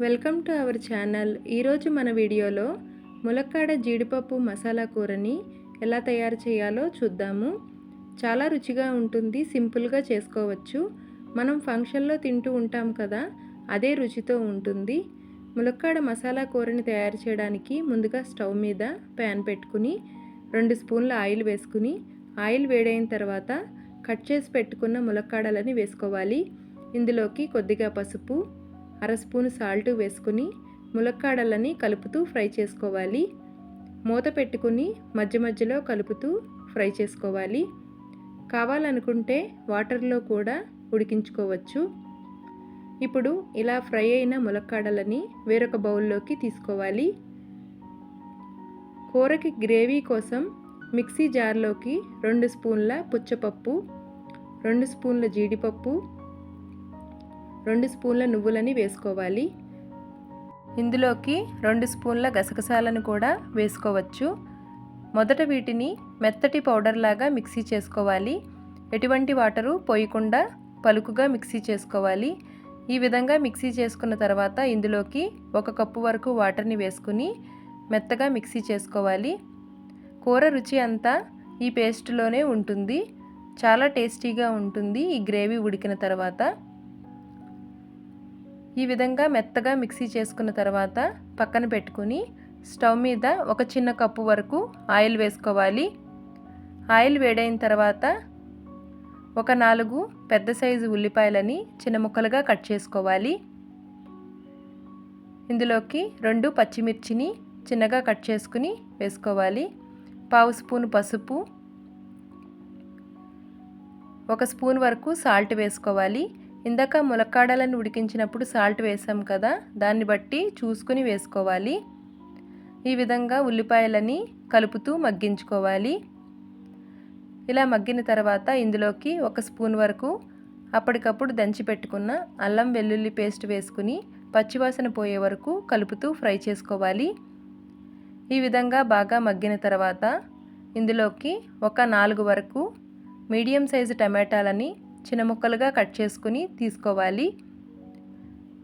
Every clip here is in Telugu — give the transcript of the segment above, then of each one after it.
Welcome to our channel. ఈరోజు మన వీడియోలో ములక్కాడ జీడిపప్పు మసాలా కూరని ఎలా తయారు చేయాలో చూద్దాము. చాలా రుచిగా ఉంటుంది, సింపుల్గా చేసుకోవచ్చు. మనం ఫంక్షన్లో తింటూ ఉంటాం కదా, అదే రుచితో ఉంటుంది. ములక్కాడ మసాలా కూరని తయారు చేయడానికి ముందుగా స్టవ్ మీద ప్యాన్ పెట్టుకుని 2 స్పూన్ల ఆయిల్ వేసుకుని, ఆయిల్ వేడైన తర్వాత కట్ చేసి పెట్టుకున్న ములక్కాడలని వేసుకోవాలి. ఇందులోకి కొద్దిగా పసుపు, 1/2 స్పూన్ సాల్ట్ వేసుకుని ములక్కాడలని కలుపుతూ ఫ్రై చేసుకోవాలి. మూత పెట్టుకుని మధ్య మధ్యలో కలుపుతూ ఫ్రై చేసుకోవాలి. కావాలనుకుంటే వాటర్లో కూడా ఉడికించుకోవచ్చు. ఇప్పుడు ఇలా ఫ్రై అయిన ములక్కాడలని వేరొక బౌల్లోకి తీసుకోవాలి. కూరకి గ్రేవీ కోసం మిక్సీ జార్లోకి 2 స్పూన్ల పుచ్చపప్పు, 2 స్పూన్ల జీడిపప్పు, 2 స్పూన్ల నువ్వులని వేసుకోవాలి. ఇందులోకి 2 స్పూన్ల గసగసాలను కూడా వేసుకోవచ్చు. మొదట వీటిని మెత్తటి పౌడర్ లాగా మిక్సీ చేసుకోవాలి. ఎటువంటి వాటరు పోయకుండా పలుకుగా మిక్సీ చేసుకోవాలి. ఈ విధంగా మిక్సీ చేసుకున్న తర్వాత ఇందులోకి 1 కప్పు వరకు వాటర్ని వేసుకుని మెత్తగా మిక్సీ చేసుకోవాలి. కూర రుచి అంతా ఈ పేస్ట్లోనే ఉంటుంది. చాలా టేస్టీగా ఉంటుంది ఈ గ్రేవీ ఉడికిన తర్వాత. ఈ విధంగా మెత్తగా మిక్సీ చేసుకున్న తర్వాత పక్కన పెట్టుకుని స్టవ్ మీద 1 చిన్న కప్పు వరకు ఆయిల్ వేసుకోవాలి. ఆయిల్ వేడైన తర్వాత 4 పెద్ద సైజు ఉల్లిపాయలని చిన్న ముక్కలుగా కట్ చేసుకోవాలి. ఇందులోకి 2 పచ్చిమిర్చిని చిన్నగా కట్ చేసుకుని వేసుకోవాలి. 1/2 స్పూన్ పసుపు, 1 స్పూన్ వరకు సాల్ట్ వేసుకోవాలి. ఇందాక ములక్కాడలను ఉడికించినప్పుడు సాల్ట్ వేసాం కదా, దాన్ని బట్టి చూసుకుని వేసుకోవాలి. ఈ విధంగా ఉల్లిపాయలని కలుపుతూ మగ్గించుకోవాలి. ఇలా మగ్గిన తర్వాత ఇందులోకి 1 స్పూన్ వరకు అప్పటికప్పుడు దంచి పెట్టుకున్న అల్లం వెల్లుల్లి పేస్ట్ వేసుకుని పచ్చివాసన పోయే వరకు కలుపుతూ ఫ్రై చేసుకోవాలి. ఈ విధంగా బాగా మగ్గిన తర్వాత ఇందులోకి 4 వరకు మీడియం సైజు టమాటాలని చిన్న ముక్కలుగా కట్ చేసుకుని తీసుకోవాలి.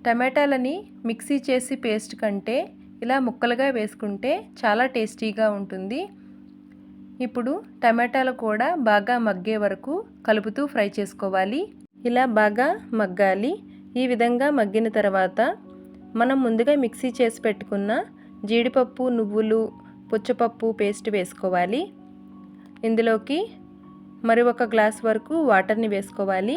టమాటాలని మిక్సీ చేసి పేస్ట్ కంటే ఇలా ముక్కలుగా వేసుకుంటే చాలా టేస్టీగా ఉంటుంది. ఇప్పుడు టమాటాలు కూడా బాగా మగ్గే వరకు కలుపుతూ ఫ్రై చేసుకోవాలి. ఇలా బాగా మగ్గాలి. ఈ విధంగా మగ్గిన తర్వాత మనం ముందుగా మిక్సీ చేసి పెట్టుకున్న జీడిపప్పు, నువ్వులు, పుచ్చపప్పు పేస్ట్ వేసుకోవాలి. ఇందులోకి మరి 1 గ్లాస్ వరకు వాటర్ని వేసుకోవాలి.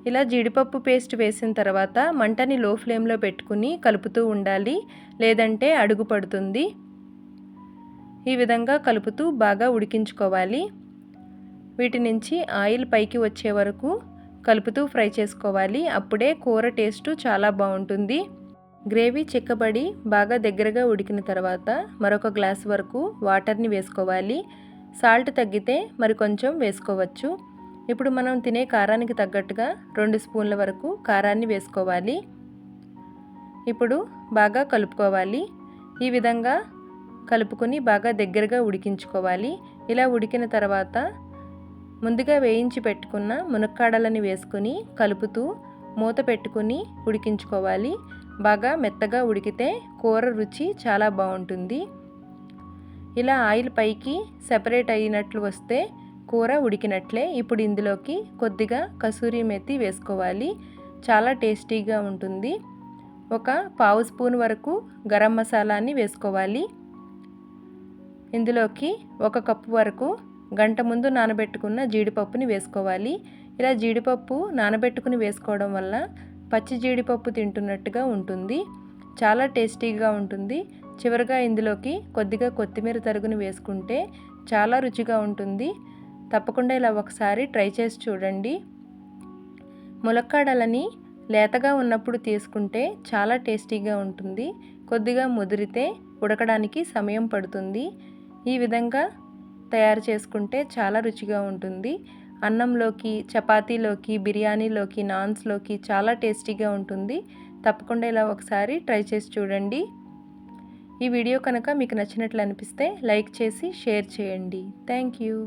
ఇలా జీడిపప్పు పేస్ట్ వేసిన తర్వాత మంటని లో ఫ్లేమ్లో పెట్టుకుని కలుపుతూ ఉండాలి, లేదంటే అడుగు పడుతుంది. ఈ విధంగా కలుపుతూ బాగా ఉడికించుకోవాలి. వీటి నుంచి ఆయిల్ పైకి వచ్చే వరకు కలుపుతూ ఫ్రై చేసుకోవాలి. అప్పుడే కూర టేస్ట్ చాలా బాగుంటుంది. గ్రేవీ చిక్కబడి బాగా దగ్గరగా ఉడికిన తర్వాత మరొక గ్లాస్ వరకు వాటర్ని వేసుకోవాలి. సాల్ట్ తగ్గితే మరి కొంచెం వేసుకోవచ్చు. ఇప్పుడు మనం తినే కారానికి తగ్గట్టుగా 2 స్పూన్ల వరకు కారాన్ని వేసుకోవాలి. ఇప్పుడు బాగా కలుపుకోవాలి. ఈ విధంగా కలుపుకొని బాగా దగ్గరగా ఉడికించుకోవాలి. ఇలా ఉడికిన తర్వాత ముందుగా వేయించి పెట్టుకున్న మునక్కాడలని వేసుకుని కలుపుతూ మూత పెట్టుకుని ఉడికించుకోవాలి. బాగా మెత్తగా ఉడికితే కూర రుచి చాలా బాగుంటుంది. ఇలా ఆయిల్ పైకి సెపరేట్ అయినట్లు వస్తే కూర ఉడికినట్లే. ఇప్పుడు ఇందులోకి కొద్దిగా కసూరి మెతి వేసుకోవాలి. చాలా టేస్టీగా ఉంటుంది. 1/4 స్పూన్ వరకు గరం మసాలాని వేసుకోవాలి. ఇందులోకి 1 కప్పు వరకు గంట ముందు నానబెట్టుకున్న జీడిపప్పుని వేసుకోవాలి. ఇలా జీడిపప్పు నానబెట్టుకుని వేసుకోవడం వల్ల పచ్చి జీడిపప్పు తింటున్నట్టుగా ఉంటుంది. చాలా టేస్టీగా ఉంటుంది. చివరిగా ఇందులోకి కొద్దిగా కొత్తిమీర తరుగుని వేసుకుంటే చాలా రుచిగా ఉంటుంది. తప్పకుండా ఇలా ఒకసారి ట్రై చేసి చూడండి. ములక్కాడలని లేతగా ఉన్నప్పుడు తీసుకుంటే చాలా టేస్టీగా ఉంటుంది. కొద్దిగా ముదిరితే ఉడకడానికి సమయం పడుతుంది. ఈ విధంగా తయారు చేసుకుంటే చాలా రుచిగా ఉంటుంది. అన్నంలోకి, చపాతీలోకి, బిర్యానీలోకి, నాన్స్లోకి చాలా టేస్టీగా ఉంటుంది. తప్పకుండా ఇలా ఒకసారి ట్రై చేసి చూడండి. ఈ వీడియో కనుక మీకు నచ్చినట్లు అనిపిస్తే లైక్ చేసి షేర్ చేయండి. Thank you.